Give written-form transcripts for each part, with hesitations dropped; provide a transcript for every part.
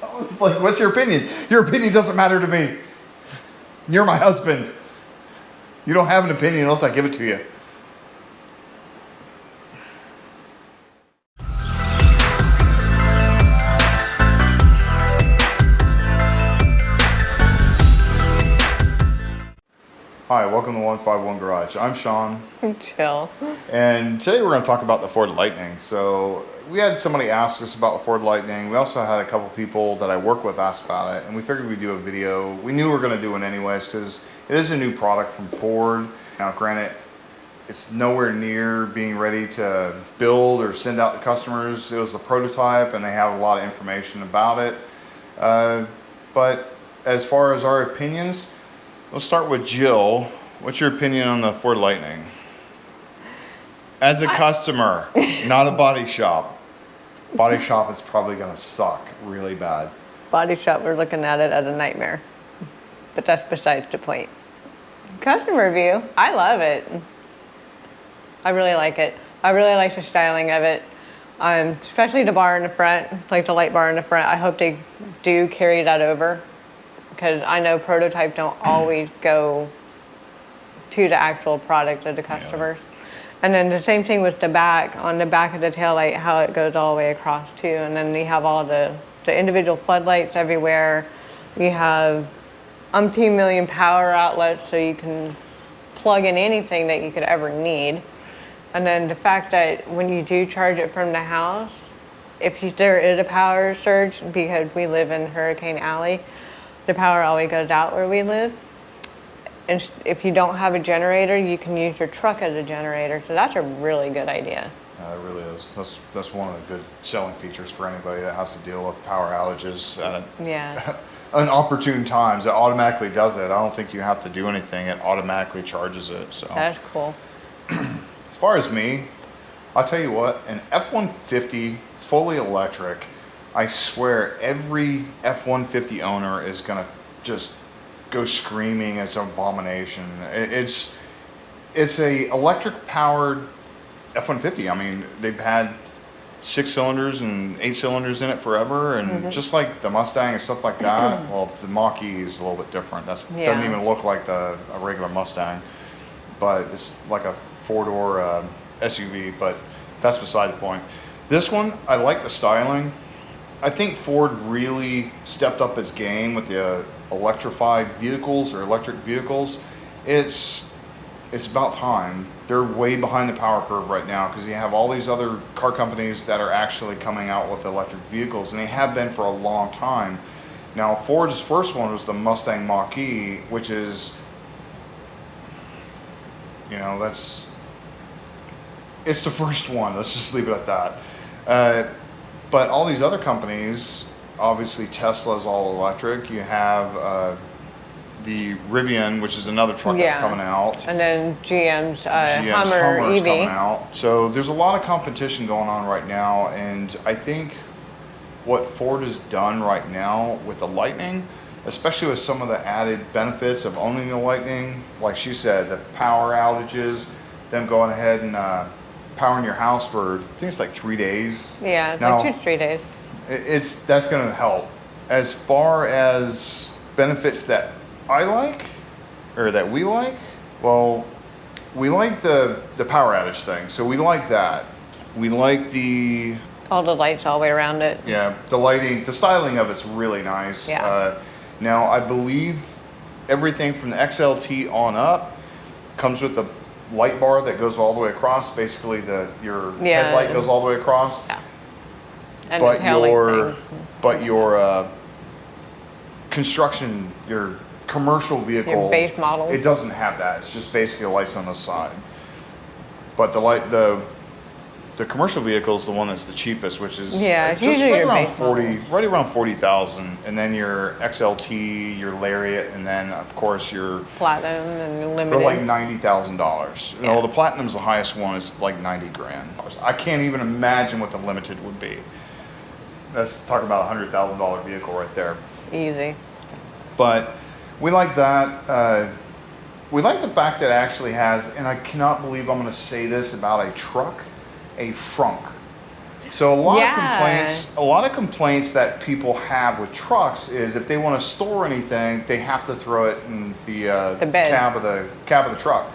I was like, what's your opinion? Your opinion doesn't matter to me. You're my husband. You don't have an opinion unless I give it to you. Hi, welcome to 151 Garage. I'm Sean. Chill. And today we're going to talk about the Ford Lightning. So we had somebody ask us about the Ford Lightning. We also had a couple people that I work with ask about it, and we figured we'd do a video. We knew we were going to do one anyways because it is a new product from Ford. Now granted, it's nowhere near being ready to build or send out to customers. It was a prototype and they have a lot of information about it. But as far as our opinions, let's start with Jill. What's your opinion on the Ford Lightning? As a customer, not a body shop. Body shop is probably gonna suck really bad. Body shop, we're looking at it as a nightmare. But that's besides the point. Customer view, I love it. I really like it. I really like the styling of it. Especially the bar in the front, like the light bar in the front. I hope they do carry that over, because I know prototype don't always go to the actual product of the customers. Yeah. And then the same thing with the back, on the back of the taillight, how it goes all the way across too. And then we have all the individual floodlights everywhere. We have umpteen million power outlets, so you can plug in anything that you could ever need. And then the fact that when you do charge it from the house, there is a power surge, because we live in Hurricane Alley, the power always goes out where we live. And if you don't have a generator, you can use your truck as a generator. So that's a really good idea. It really is. That's one of the good selling features for anybody that has to deal with power outages at inopportune times. It automatically does it. I don't think you have to do anything. It automatically charges it. So that's cool. As far as me, I'll tell you what, an F-150 fully electric, I swear every F-150 owner is gonna just go screaming it's an abomination. It's a electric powered F-150. I mean, they've had 6 cylinders and 8 cylinders in it forever, and just like the Mustang and stuff like that. Well, the Mach-E is a little bit different. Doesn't even look like a regular Mustang, but it's like a 4-door SUV, but that's beside the point. This one, I like the styling. I think Ford really stepped up its game with the electrified vehicles or electric vehicles. It's about time. They're way behind the power curve right now, because you have all these other car companies that are actually coming out with electric vehicles, and they have been for a long time. Now, Ford's first one was the Mustang Mach-E, which is, it's the first one. Let's just leave it at that. But all these other companies, obviously Tesla's all electric. You have the Rivian, which is another truck that's coming out. And then GM's Hummer's EV. Coming out. So there's a lot of competition going on right now. And I think what Ford has done right now with the Lightning, especially with some of the added benefits of owning the Lightning, like she said, the power outages, them going ahead and powering your house for, I think it's like 3 days. Yeah, now, like 2 to 3 days. That's going to help. As far as benefits that I like, or that we like, well, we like the power outage thing. So we like that. We like all the lights all the way around it. Yeah, the lighting, the styling of it's really nice. Yeah. Now, I believe everything from the XLT on up comes with the light bar that goes all the way across. Basically, your headlight goes all the way across. Yeah. And but your construction, your commercial vehicle, your base model, it doesn't have that. It's just basically lights on the side. But the commercial vehicle is the one that's the cheapest, which is just right around 40,000, and then your XLT, your Lariat, and then of course your Platinum and Limited for like $90,000. No, the Platinum's the highest one. It's like 90 grand. I can't even imagine what the Limited would be. Let's talk about $100,000 vehicle right there. Easy. But we like that. We like the fact that it actually has, and I cannot believe I'm going to say this about a truck, a frunk. So a lot Yeah. a lot of complaints that people have with trucks is if they want to store anything, they have to throw it in the bed. cab of the truck.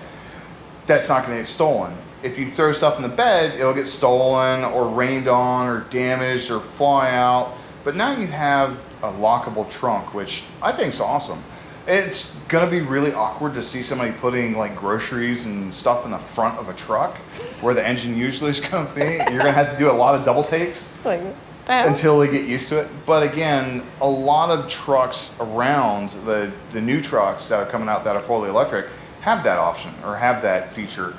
That's not going to get stolen. If you throw stuff in the bed, it'll get stolen or rained on or damaged or fly out. But now you have a lockable trunk, which I think is awesome. It's gonna be really awkward to see somebody putting like groceries and stuff in the front of a truck where the engine usually is gonna be. You're gonna have to do a lot of double takes Like, that. until they get used to it. But again, a lot of trucks around, the new trucks that are coming out that are fully electric, have that option or have that feature,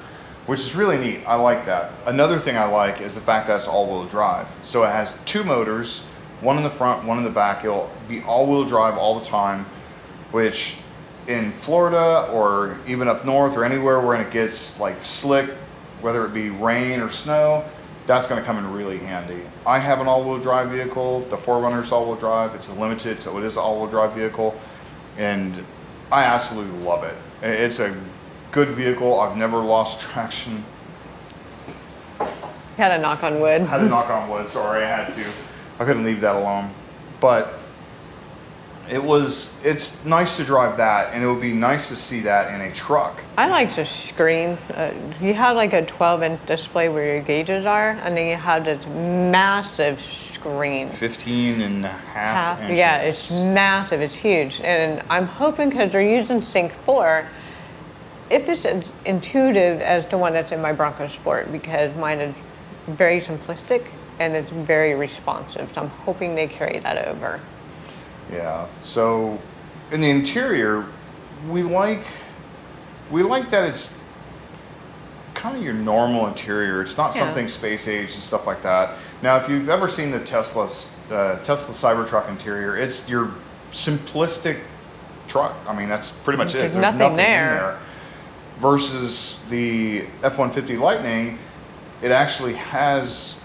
which is really neat. I like that. Another thing I like is the fact that it's all-wheel drive. So it has two motors, one in the front, one in the back. It'll be all-wheel drive all the time, which in Florida or even up north or anywhere where it gets like slick, whether it be rain or snow, that's going to come in really handy. I have an all-wheel drive vehicle. The 4Runner's all-wheel drive. It's a limited, so it is an all-wheel drive vehicle, and I absolutely love it. It's a good vehicle. I've never lost traction. Had a knock on wood. Had to knock on wood. Sorry, I had to. I couldn't leave that alone. But it's nice to drive that, and it would be nice to see that in a truck. I like the screen. You have like a 12-inch display where your gauges are, and then you have this massive screen. 15 and a half inches. Yeah, it's massive. It's huge. And I'm hoping, because they're using Sync 4, if it's as intuitive as the one that's in my Bronco Sport, because mine is very simplistic and it's very responsive. So I'm hoping they carry that over. Yeah. So in the interior, we like that it's kind of your normal interior. It's not something space age and stuff like that. Now, if you've ever seen the Tesla Cybertruck interior, it's your simplistic truck. I mean, that's pretty much it. There's nothing in there. there. Versus the F-150 Lightning, it actually has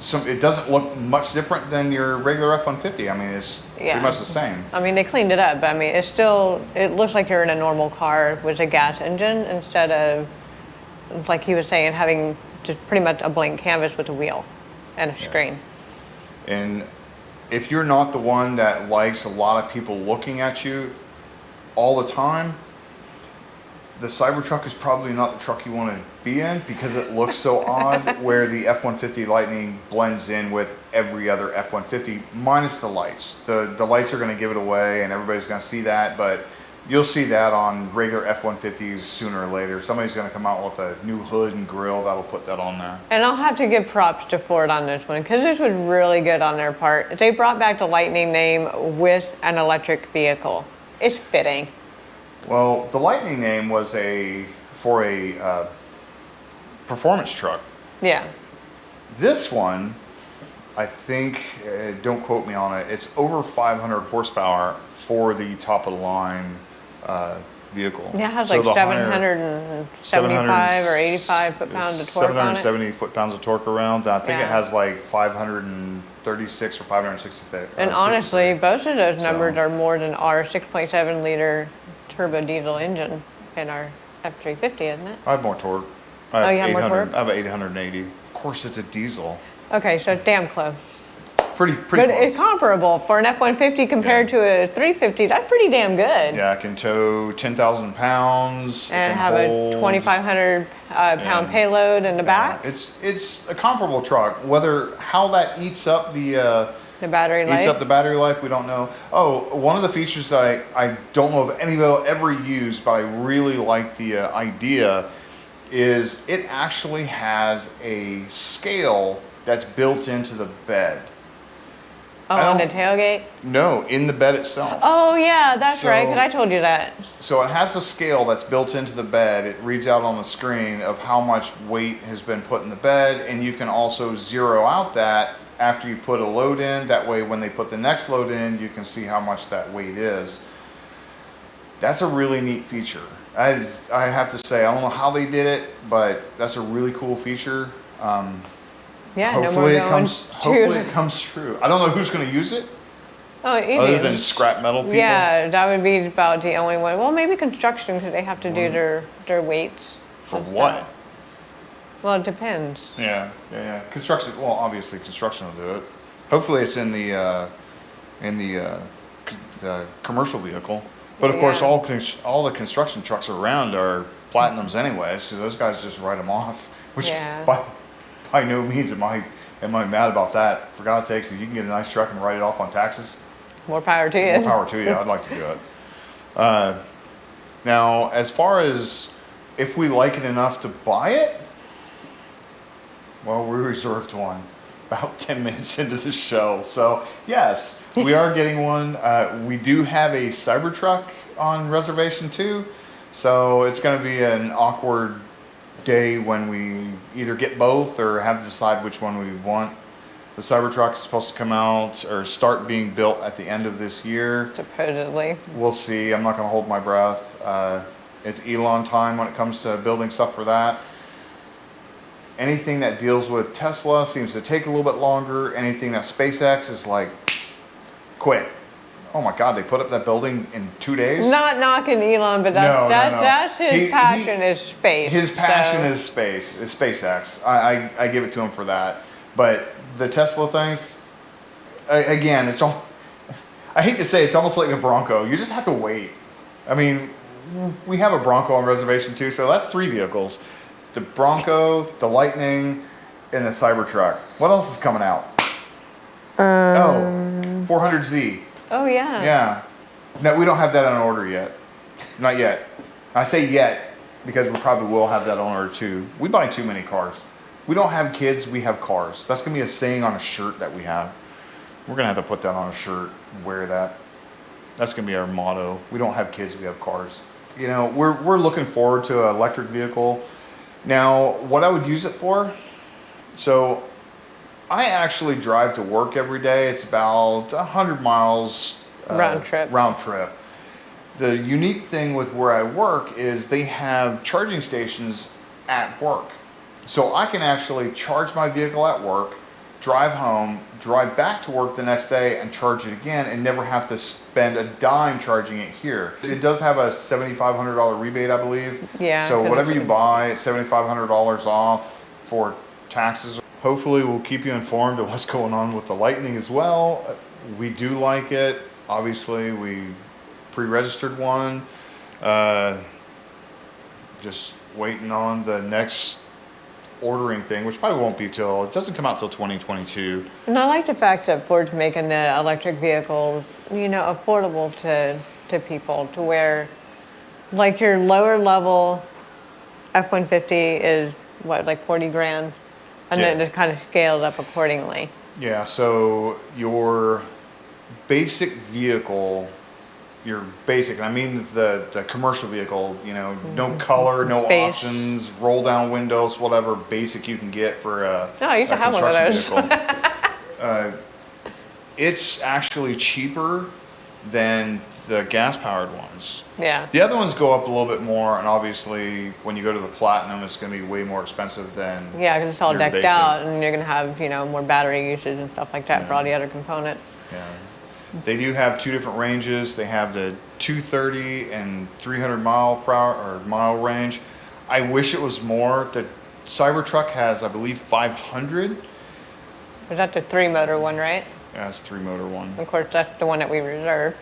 some. It doesn't look much different than your regular F-150. I mean, it's pretty much the same. I mean, they cleaned it up, but I mean, it's still, it looks like you're in a normal car with a gas engine instead of, like he was saying, having just pretty much a blank canvas with a wheel and a screen. And if you're not the one that likes a lot of people looking at you all the time, the Cybertruck is probably not the truck you want to be in, because it looks so odd, where the F-150 Lightning blends in with every other F-150 minus the lights. The lights are going to give it away and everybody's going to see that, but you'll see that on regular F-150s sooner or later. Somebody's going to come out with a new hood and grill that'll put that on there. And I'll have to give props to Ford on this one, because this was really good on their part. They brought back the Lightning name with an electric vehicle. It's fitting. Well, the Lightning name was for a performance truck. Yeah. This one, I think, don't quote me on it, it's over 500 horsepower for the top of the line vehicle. Yeah, it has So like the higher- 775 or 85 foot-pounds of torque on it. 770 foot-pounds of torque around. I think Yeah. it has like 536 or 560. And honestly, both of those numbers So- are more than our 6.7 liter turbo diesel engine in our F350, isn't it? I have more torque. Oh, you have more 800 torque? I have 880. Of course, it's a diesel. Okay, so damn close. Pretty But close. it's comparable for an F-150 compared to a 350. That's pretty damn good. Yeah, I can tow 10,000 pounds. It And can have a hold- 2,500 pound And- payload in the back. It's a comparable truck. How that eats up the battery life. eats up the battery life, we don't know. Oh, one of the features that I don't know if anybody will ever use, but I really like the idea, is it actually has a scale that's built into the bed. Oh, I on the don't- tailgate? No, in the bed itself. Oh, yeah, that's right, because So- I told you that. So it has a scale that's built into the bed. It reads out on the screen of how much weight has been put in the bed, and you can also zero out that after you put a load in. That way, when they put the next load in, you can see how much that weight is. That's a really neat feature. I have to say, I don't know how they did it, but that's a really cool feature. Yeah, no more Hopefully going hopefully it comes true. I don't know who's going to use it, Oh, other than scrap metal people. Yeah, that would be about the only one. Well, maybe construction, because they have to do their weights. For and what? stuff. Well, it depends. Yeah. Construction. Well, obviously construction will do it. Hopefully, it's in the commercial vehicle. But of course, Yeah. all the construction trucks around are platinums anyways, so those guys just write them off. Which Yeah. by no means am I mad about that. For God's sakes, if you can get a nice truck and write it off on taxes, More power to you. more power to you. I'd like to do it. Now, as far as if we like it enough to buy it, well, we reserved one about 10 minutes into the show. So, yes, we are getting one. We do have a Cybertruck on reservation too. So, it's going to be an awkward day when we either get both or have to decide which one we want. The Cybertruck is supposed to come out or start being built at the end of this year. Supposedly. We'll see. I'm not going to hold my breath. It's Elon time when it comes to building stuff for that. Anything that deals with Tesla seems to take a little bit longer. Anything that SpaceX is like, quick. Oh my God, they put up that building in 2 days? Not knocking Elon, but that's his passion is space. His passion is space, is SpaceX. I give it to him for that. But the Tesla things, again, it's all, I hate to say it's almost like a Bronco. You just have to wait. I mean, we have a Bronco on reservation too, so that's 3 vehicles. The Bronco, the Lightning, and the Cybertruck. What else is coming out? 400Z. Oh, yeah. Yeah. No, we don't have that on order yet. Not yet. I say yet because we probably will have that on order too. We buy too many cars. We don't have kids, we have cars. That's going to be a saying on a shirt that we have. We're going to have to put that on a shirt and wear that. That's going to be our motto. We don't have kids, we have cars. You know, we're looking forward to an electric vehicle. Now, what I would use it for? So, I actually drive to work every day. It's about 100 miles round trip. The unique thing with where I work is they have charging stations at work. So I can actually charge my vehicle at work, drive home, drive back to work the next day and charge it again and never have to spend a dime charging it here. It does have a $7,500 rebate, I believe. Yeah. So whatever you buy, it's $7,500 off for taxes. Hopefully we'll keep you informed of what's going on with the Lightning as well. We do like it. Obviously we pre-registered one. Just waiting on the next ordering thing, which probably won't be till, it doesn't come out till 2022. And I like the fact that Ford's making the electric vehicles, you know, affordable to people, to where like your lower level F-150 is what, like 40 grand? And then it kind of scaled up accordingly. Yeah, so your basic vehicle, and I mean the commercial vehicle, you know, no color, no options, roll down windows, whatever basic you can get for a Oh, you should have one of those. vehicle. It's actually cheaper than the gas-powered ones. Yeah. The other ones go up a little bit more, and obviously when you go to the Platinum, it's going to be way more expensive than Yeah, because it's all your decked basic. out, and you're gonna have, you know, more battery usage and stuff like that for all the other components. Yeah. They do have 2 different ranges. They have the 230 and 300 mile per hour or mile range. I wish it was more. The Cybertruck has, I believe, 500. Is that the 3-motor one, right? Yeah, it's 3-motor one. Of course, that's the one that we reserved.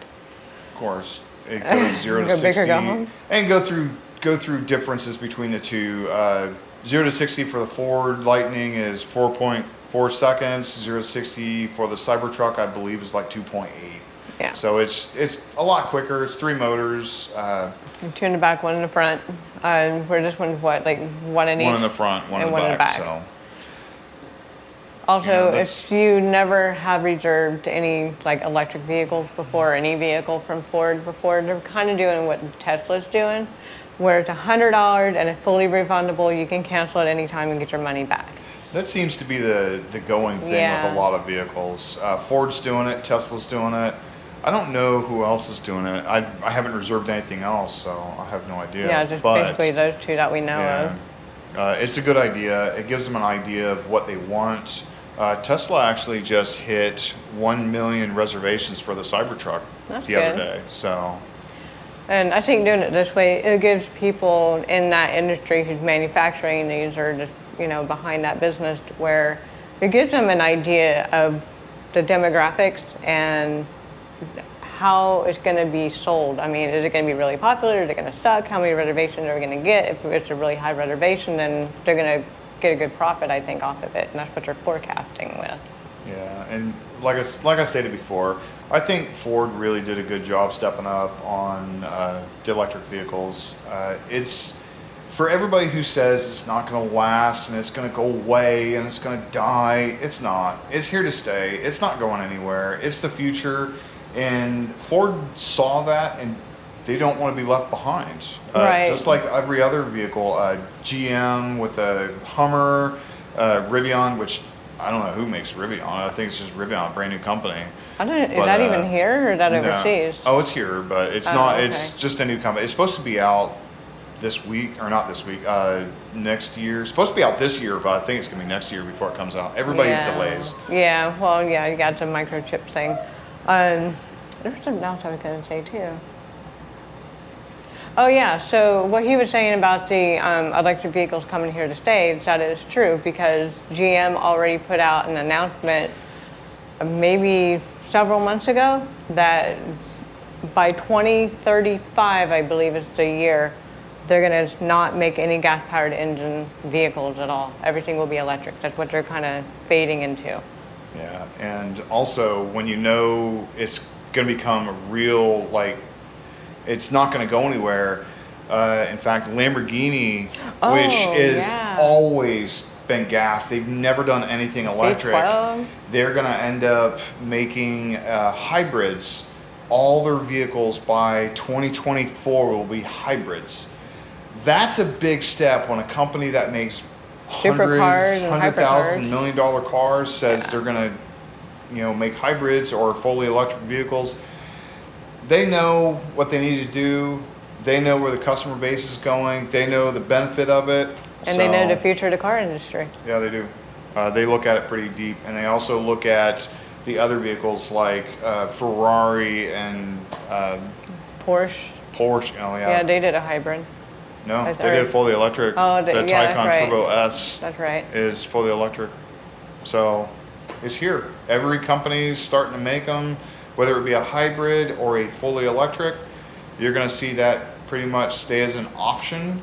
Of course, it goes 0 to Go 60 big or go home. and go through differences between the two. 0 to 60 for the Ford Lightning is 4.4 seconds. 0 to 60 for the Cybertruck, I believe, is like 2.8. Yeah. So it's a lot quicker. It's 3 motors. 2 in the back, 1 in the front. Where this one's what, like 1 in each? 1 in the front, 1 in the back. So. Also, Yeah, if you never have reserved any like electric vehicles before, or any vehicle from Ford before, they're kind of doing what Tesla's doing, where it's $100 and it's fully refundable. You can cancel at any time and get your money back. That seems to be the going thing with a lot of vehicles. Ford's doing it, Tesla's doing it. I don't know who else is doing it. I haven't reserved anything else, so I have no idea. Yeah, just basically those 2 that we know of. It's a good idea. It gives them an idea of what they want. Tesla actually just hit 1 million reservations for the Cybertruck the other day. So, and I think doing it this way, it gives people in that industry who's manufacturing these or just behind that business, where it gives them an idea of the demographics and how it's going to be sold. I mean, is it going to be really popular? Is it going to suck? How many reservations are we going to get? If it's a really high reservation, then they're going to get a good profit, I think, off of it, and that's what they're forecasting with. Yeah, and like I stated before, I think Ford really did a good job stepping up on the electric vehicles. It's for everybody who says it's not going to last and it's going to go away and it's going to die. It's not. It's here to stay. It's not going anywhere. It's the future, and Ford saw that, and they don't want to be left behind. Right. Just like every other vehicle, GM with the Hummer, Rivian, which I don't know who makes Rivian. I think it's just Rivian, a brand new company. I don't. Is that even here, or is that no. overseas? Oh, it's here, but it's not. Okay. It's just a new company. It's supposed to be out this week, or not this week. Next year. It's supposed to be out this year, but I think it's gonna be next year before it comes out. Everybody's delays. Yeah. Well, yeah. You got the microchip thing. There was something else I was gonna say too. Oh yeah, so what he was saying about the electric vehicles coming here to stay, that is true, because GM already put out an announcement maybe several months ago that by 2035, I believe it's the year, they're going to not make any gas-powered engine vehicles at all. Everything will be electric. That's what they're kind of fading into. Yeah, and also when you know it's going to become a real, like, it's not going to go anywhere. In fact, Lamborghini, which is always been gas, they've never done anything electric. V12. They're going to end up making hybrids. All their vehicles by 2024 will be hybrids. That's a big step when a company that makes Supercars and $100,000 hypercars. million cars says they're going to, make hybrids or fully electric vehicles. They know what they need to do. They know where the customer base is going. They know the benefit of it. And they know the future of the car industry. Yeah, they do. They look at it pretty deep, and they also look at the other vehicles like Ferrari and Porsche. Oh yeah. Yeah, they did a hybrid. No, they did fully electric. Oh, the yeah, Taycan that's right. Turbo S. That's right. Is fully electric. So it's here. Every company's starting to make them. Whether it be a hybrid or a fully electric, you're going to see that pretty much stay as an option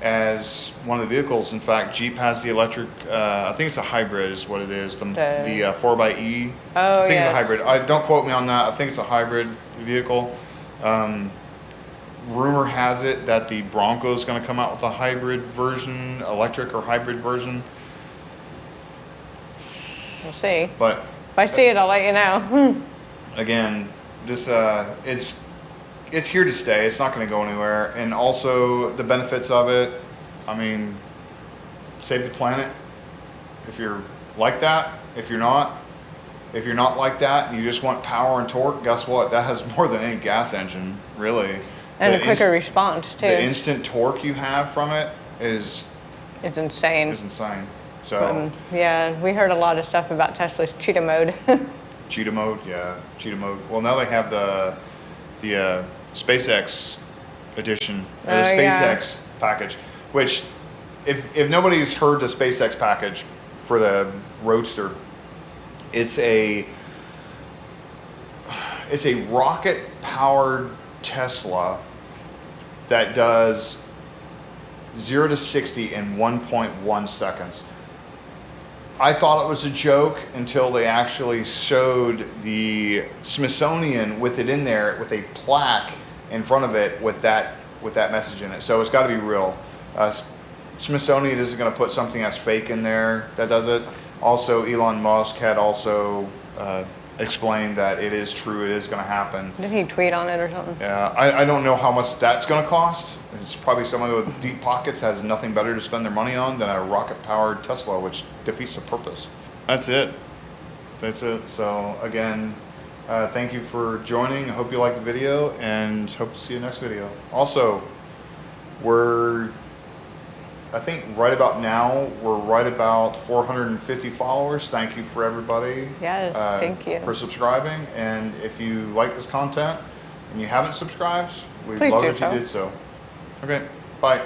as one of the vehicles. In fact, Jeep has the electric, I think it's a hybrid is what it is, the 4xe. Oh, I think it's a hybrid. Don't quote me on that. I think it's a hybrid vehicle. Rumor has it that the Bronco is going to come out with a hybrid version, electric or hybrid version. We'll see. But if I see it, I'll let you know. Again, this it's here to stay. It's not going to go anywhere. And also the benefits of it, I mean, save the planet. If you're like that, if you're not like that, and you just want power and torque, guess what? That has more than any gas engine, really. And a quicker response too. The instant torque you have from it is insane. Is insane. So yeah, we heard a lot of stuff about Tesla's cheetah mode. Cheetah mode, yeah, cheetah mode. Well, now they have the SpaceX edition, or the SpaceX package, which if nobody's heard the SpaceX package for the Roadster, it's a rocket powered Tesla that does 0 to 60 in 1.1 seconds. I thought it was a joke until they actually showed the Smithsonian with it in there, with a plaque in front of it with that message in it. So it's got to be real. Smithsonian isn't going to put something that's fake in there that does it. Also, Elon Musk had also explained that it is true, it is going to happen. Did he tweet on it or something? Yeah, I don't know how much that's going to cost. It's probably someone with deep pockets has nothing better to spend their money on than a rocket-powered Tesla, which defeats the purpose. That's it. So again, thank you for joining. I hope you liked the video, and hope to see you next video. Also, I think right about now, we're right about 450 followers. Thank you for everybody. Yes, thank you. For subscribing. And if you like this content and you haven't subscribed, we'd Please love do it if you so. did so. Okay, bye.